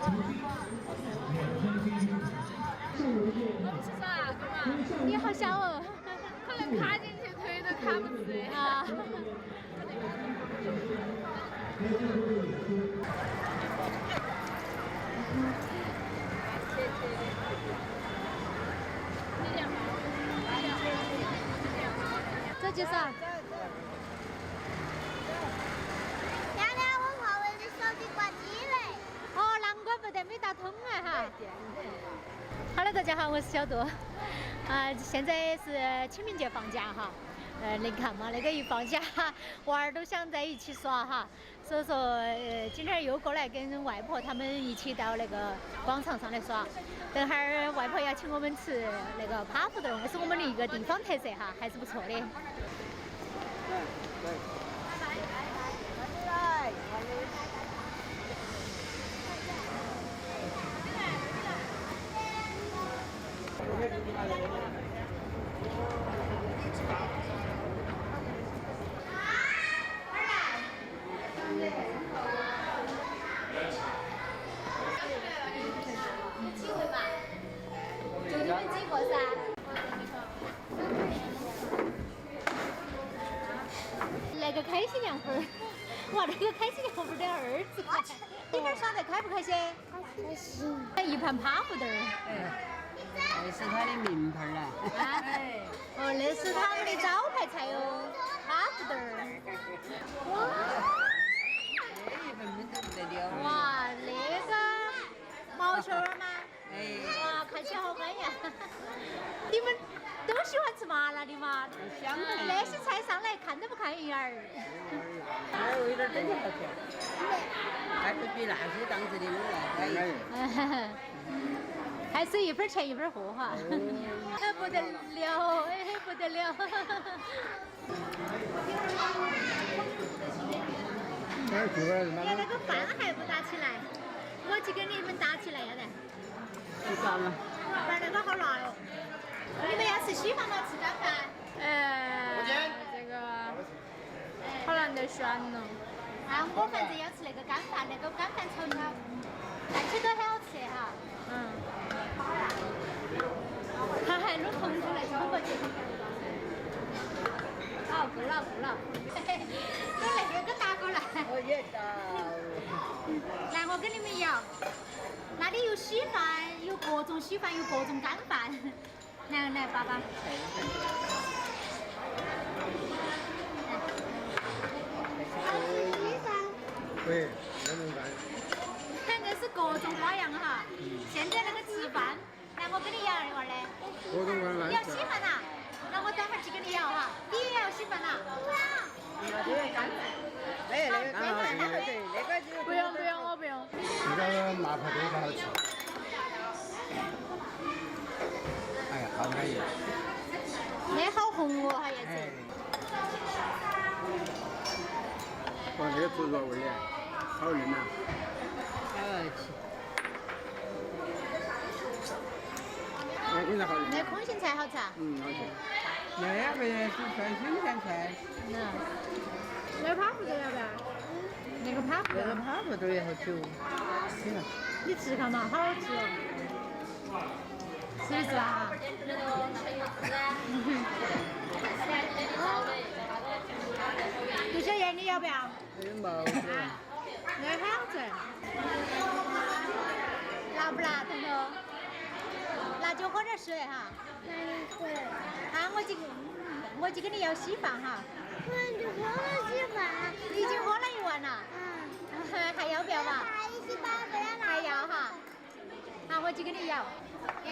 我们去耍那个嘛？你好小哦。可能卡进去腿都卡不住啊。这就是啊。娘娘，我华为的手机关机了。哦，难怪不得没打通啊哈。Hello， 大家好，我是小杜。现在是清明节放假哈。你看嘛，那个一放假，娃儿都想在一起耍哈。所以说，今天又过来跟外婆他们一起到那个广场上来耍。等会儿外婆要请我们吃那个扒胡豆，那是我们的一个地方特色哈，还是不错的。几位嘛？就你们几个噻？那个开心凉粉儿，哇，那个开心凉粉儿得20块。你们耍得开不开心？开心。一盘扒胡豆儿。那是他的名牌了。哦，那是他们的招牌菜哦，扒胡豆儿。这一份粉都不得了。哇，那个毛球儿吗？哇，看起来好安呀！你们都喜欢吃麻辣的嘛？那些菜上来看都不看一眼儿。还有一点真的好吃，还是比那些档次的我来安逸。还是一分钱一分货哈，不得了，不得了。连那个饭还不打起来，我去给你们打起来要得。吃啥了？饭那个好辣哟！你们要吃稀饭吗？吃干饭？这个好难得选了。我反正要吃那个干饭，那个干饭炒牛，看起都很好吃哈。他还弄红出来冲过去。好，够了够了。都那个打过来。我也到。来，我跟你们摇。那里有稀饭，有各种稀饭，有各种干饭。来，爸爸。稀饭。对，那种干。那是各种花样哈。现在那个吃饭，来，我给你摇一会儿嘞。各种干你要稀饭呐？那我等会儿去给你摇哈。你也要稀饭呐？不要。这个干饭。那个干饭那个对，那个就不用，我不用。这个麻婆豆腐好吃。哎呀，好安逸。那好红哦，哈叶子。哇，这个猪肉味儿，好嫩呐。空心菜好吃。那空心菜好吃啊？好吃。那个是算新鲜菜。那扒胡豆要不要？那个扒胡那个扒胡豆也好吃哦。你吃看嘛，好好吃哦。吃不吃啊？杜小燕，你要不要？没那个很好吃。辣不辣，彤彤？辣就喝点水哈。对。我就给你要稀饭哈。你喝了稀饭。已经喝了一碗了。还要不要嘛？还要哈。好，我就给你要。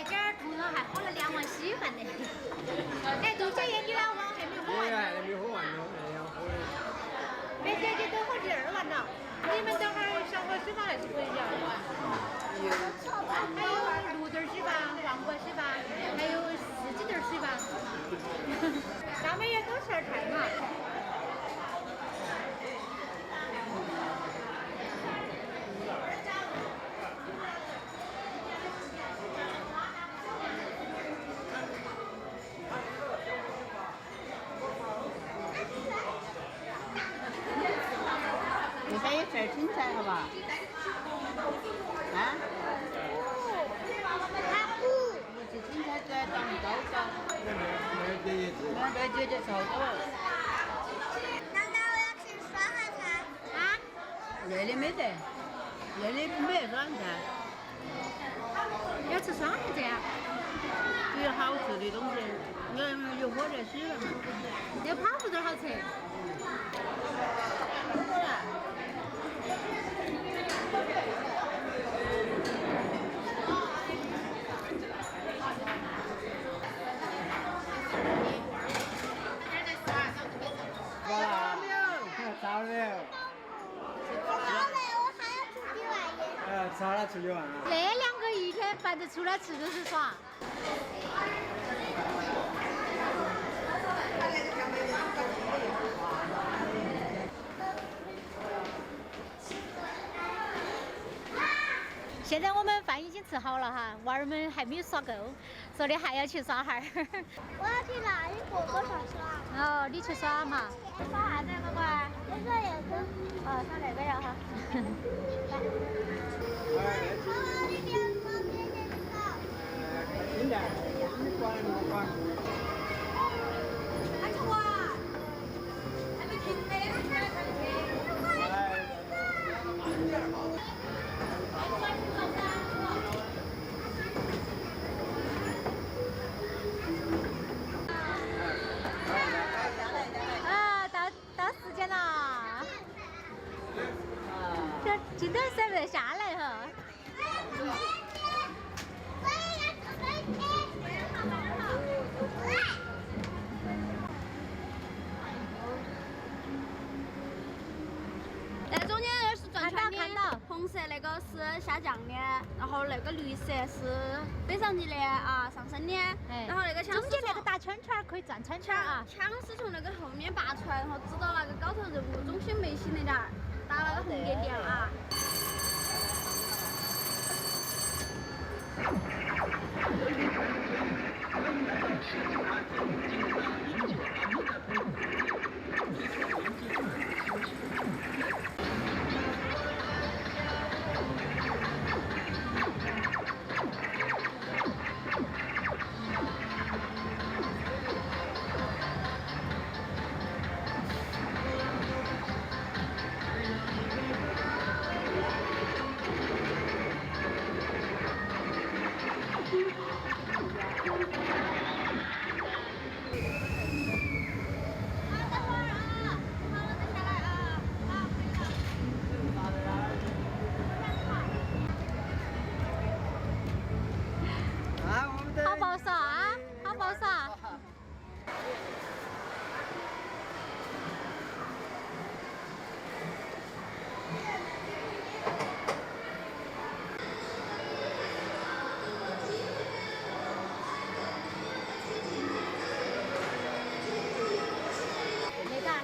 今儿彤彤还喝了2碗稀饭呢。杜小燕，你老公还没喝完呢。还没喝完呢，要喝的。别姐姐都喝第2碗了。你们等会儿想喝稀饭还是可以要的。还有绿豆稀饭、黄瓜稀饭，还有四季豆稀饭。咱们也多吃点菜嘛。这边也吃青菜，好吧？啊？你吃青菜主要长高高。对，就差不多。难道我要吃酸海菜？啊？那里没得，那里没得酸菜，要吃酸菜呀？只有好吃的东西，有火热水了嘛。有泡芙都好吃。烧了没有？好嘞，我还要出去玩耶。烧了出去玩啊。那两个一天烦着出来吃就是耍。现在我们饭已经吃好了哈，娃儿们还没有耍够，说的还要去耍哈儿。我要去那里哥哥上耍。哦，你去耍嘛？耍啥子乖乖？我耍那个。哦，耍那个呀哈。里面放点点少。现在你管不管？还吃哇？还没停呢，啊，到时间了。这今天舍不得下来哈。我也要坐飞机。那中间那是转圈的看到，红色那个是下降的，然后那个绿色是飞上去的啊，上升的。然后那个枪中间那个大圈圈可以转圈圈啊。枪是从那个后面拔出来，然后指到那个高头人物中心眉心那点儿，打那个红点点啊。好不好耍啊？好不好耍？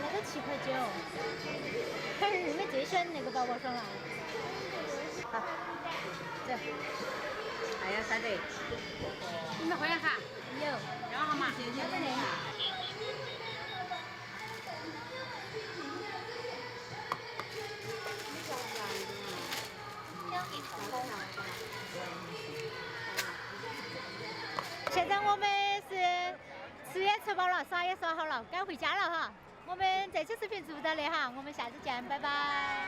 那个7块9，可是没最喜欢那个宝宝爽了。好，走。还有啥子？你们会员卡有。要号码？谢谢你。现在我们是吃也吃饱了，耍也耍好了，该回家了哈。我们这期视频就到这里哈，我们下次见，拜拜。